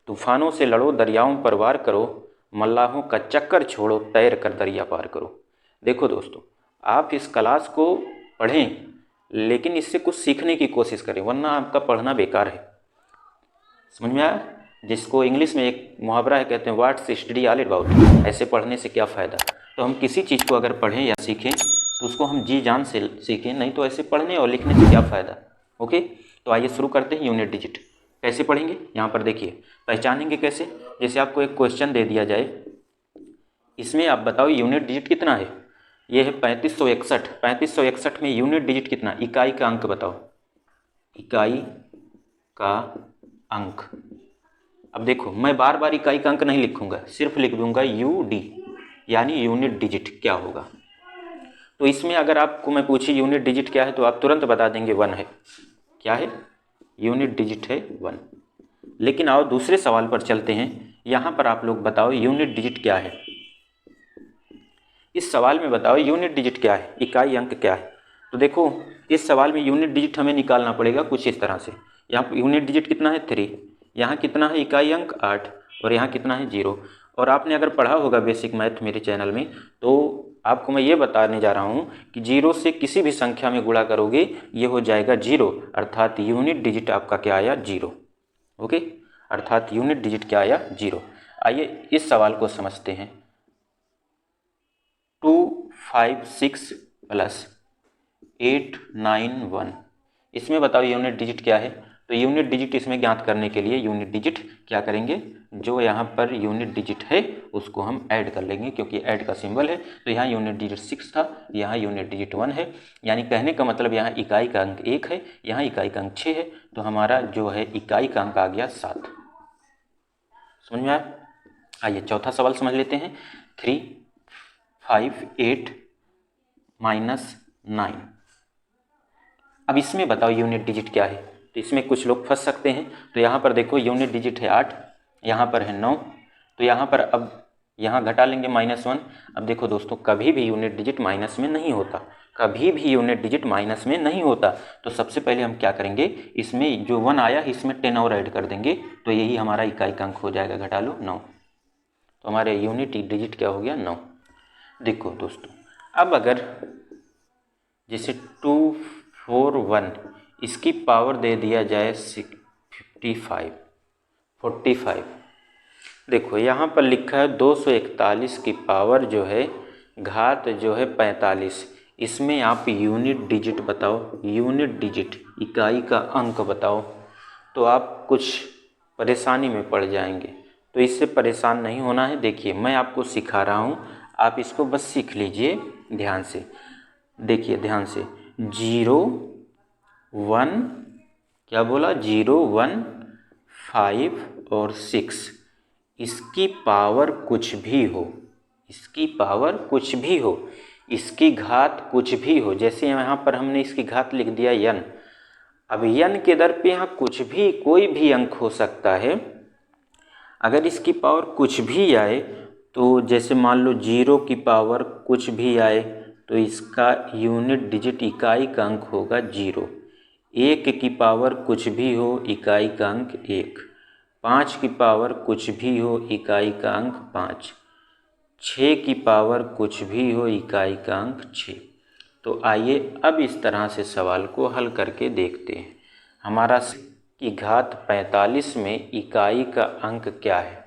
तूफानों से लड़ो, दरियाओं पर वार करो, मल्लाहों का चक्कर छोड़ो, तैर कर दरिया पार करो। देखो दोस्तों, आप इस क्लास को पढ़ें लेकिन इससे कुछ सीखने की कोशिश करें, वरना आपका पढ़ना बेकार है। समझ में आया? जिसको इंग्लिश में एक मुहावरा है, कहते हैं व्हाट्स स्टडी ऑल अबाउट। ऐसे पढ़ने से क्या फ़ायदा। तो हम किसी चीज़ को अगर पढ़ें या सीखें तो उसको हम जी जान से सीखें, नहीं तो ऐसे पढ़ने और लिखने से क्या फ़ायदा। ओके, तो आइए शुरू करते हैं। यूनिट डिजिट कैसे पढ़ेंगे, यहाँ पर देखिए। पहचानेंगे कैसे? जैसे आपको एक क्वेश्चन दे दिया जाए, इसमें आप बताओ यूनिट डिजिट कितना है। ये है 3561। 3561 में यूनिट डिजिट कितना, इकाई का अंक बताओ, इकाई का अंक। अब देखो, मैं बार बार इकाई का अंक नहीं लिखूंगा, सिर्फ लिख दूंगा यूडी, यानी यूनिट डिजिट क्या होगा। तो इसमें अगर आपको मैं पूछी यूनिट डिजिट क्या है तो आप तुरंत बता देंगे 1 है। क्या है? यूनिट डिजिट है 1। लेकिन आओ दूसरे सवाल पर चलते हैं। यहाँ पर आप लोग बताओ यूनिट डिजिट क्या है। इस सवाल में बताओ यूनिट डिजिट क्या है, इकाई अंक क्या है। तो देखो, इस सवाल में यूनिट डिजिट हमें निकालना पड़ेगा कुछ इस तरह से। यहाँ यूनिट डिजिट कितना है 3, यहाँ कितना है इकाई अंक 8, और यहाँ कितना है 0। और आपने अगर पढ़ा होगा बेसिक मैथ मेरे चैनल में, तो आपको मैं ये बताने जा रहा हूँ कि 0 से किसी भी संख्या में गुणा करोगे ये हो जाएगा 0, अर्थात यूनिट डिजिट आपका क्या आया 0। ओके, अर्थात यूनिट डिजिट क्या आया 0। आइए इस सवाल को समझते हैं। 256 + 891, इसमें बताओ यूनिट डिजिट क्या है। तो यूनिट डिजिट इसमें ज्ञात करने के लिए यूनिट डिजिट क्या करेंगे, जो यहाँ पर यूनिट डिजिट है उसको हम ऐड कर लेंगे, क्योंकि ऐड का सिंबल है। तो यहाँ यूनिट डिजिट 6 था, यहाँ यूनिट डिजिट 1 है। यानी कहने का मतलब यहाँ इकाई का अंक 1 है, यहाँ इकाई का अंक 6 है। तो हमारा जो है इकाई का अंक आ गया 7। समझ में आया? आइए चौथा सवाल समझ लेते हैं। 358 - 9। अब इसमें बताओ यूनिट डिजिट क्या है। तो इसमें कुछ लोग फंस सकते हैं। तो यहाँ पर देखो यूनिट डिजिट है 8, यहाँ पर है 9, तो यहाँ पर अब यहाँ घटा लेंगे -1। अब देखो दोस्तों, कभी भी यूनिट डिजिट माइनस में नहीं होता, कभी भी यूनिट डिजिट माइनस में नहीं होता। तो सबसे पहले हम क्या करेंगे, इसमें जो 1 आया इसमें 10 और ऐड कर देंगे, तो यही हमारा इकाई का अंक हो जाएगा। घटा लो 9, तो हमारे यूनिट डिजिट क्या हो गया 9। देखो दोस्तों, अब अगर जैसे 241 इसकी पावर दे दिया जाए 45। देखो यहाँ पर लिखा है 241 की पावर जो है घात जो है 45। इसमें आप यूनिट डिजिट बताओ, यूनिट डिजिट इकाई का अंक बताओ, तो आप कुछ परेशानी में पड़ जाएंगे। तो इससे परेशान नहीं होना है। देखिए मैं आपको सिखा रहा हूँ, आप इसको बस सीख लीजिए ध्यान से। देखिए ध्यान से, 0 1, क्या बोला, 0 1 5 और 6, इसकी पावर कुछ भी हो, इसकी पावर कुछ भी हो, इसकी घात कुछ भी हो। जैसे यहाँ पर हमने इसकी घात लिख दिया n। अब n के दर पे यहाँ कुछ भी, कोई भी अंक हो सकता है। अगर इसकी पावर कुछ भी आए, तो जैसे मान लो 0 की पावर कुछ भी आए, तो इसका यूनिट डिजिट इकाई का अंक होगा 0। 1 की पावर कुछ भी हो, इकाई का अंक 1। 5 की पावर कुछ भी हो, इकाई का अंक 5। 6 की पावर कुछ भी हो, इकाई का अंक 6। तो आइए अब इस तरह से सवाल को हल करके देखते हैं। हमारा की घात 45 में इकाई का अंक क्या है,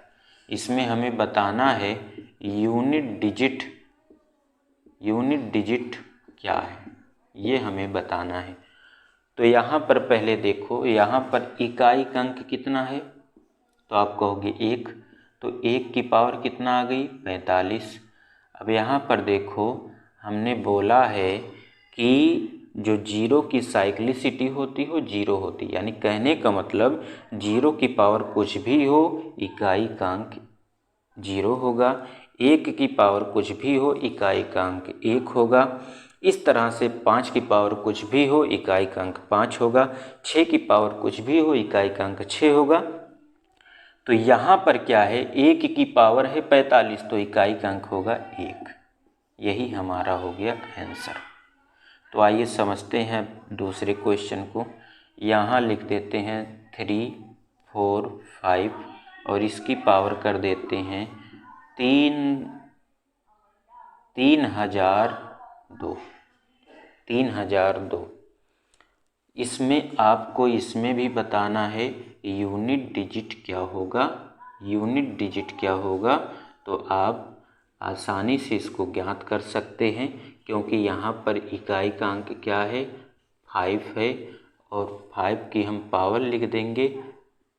इसमें हमें बताना है यूनिट डिजिट क्या है, ये हमें बताना है। तो यहाँ पर पहले देखो, यहाँ पर इकाई का अंक कितना है, तो आप कहोगे 1, तो 1 की पावर कितना आ गई 45। अब यहाँ पर देखो, हमने बोला है कि जो 0 की साइक्लिसिटी होती हो 0 होती, यानी कहने का मतलब 0 की पावर कुछ भी हो, इकाई का अंक 0 होगा। 1 की पावर कुछ भी हो, इकाई का अंक 1 होगा। इस तरह से 5 की पावर कुछ भी हो, इकाई का अंक 5 होगा। 6 की पावर कुछ भी हो, इकाई का अंक 6 होगा। तो यहाँ पर क्या है, 1 की पावर है 45, तो इकाई का अंक होगा 1। यही हमारा हो गया आंसर। तो आइए समझते हैं दूसरे क्वेश्चन को। यहाँ लिख देते हैं 3 4 5 और इसकी पावर कर देते हैं 3002। इसमें आपको इसमें भी बताना है यूनिट डिजिट क्या होगा। यूनिट डिजिट क्या होगा तो आप आसानी से इसको ज्ञात कर सकते हैं, क्योंकि यहाँ पर इकाई का अंक क्या है 5 है और 5 की हम पावर लिख देंगे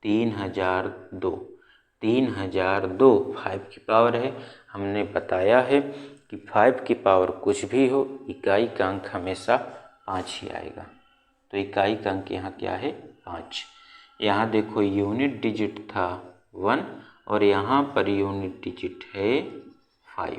3002। 5 की पावर है। हमने बताया है कि 5 की पावर कुछ भी हो, इकाई का अंक हमेशा 5 ही आएगा। तो इकाई का अंक यहाँ क्या है 5। यहाँ देखो यूनिट डिजिट था 1 और यहाँ पर यूनिट डिजिट है 5।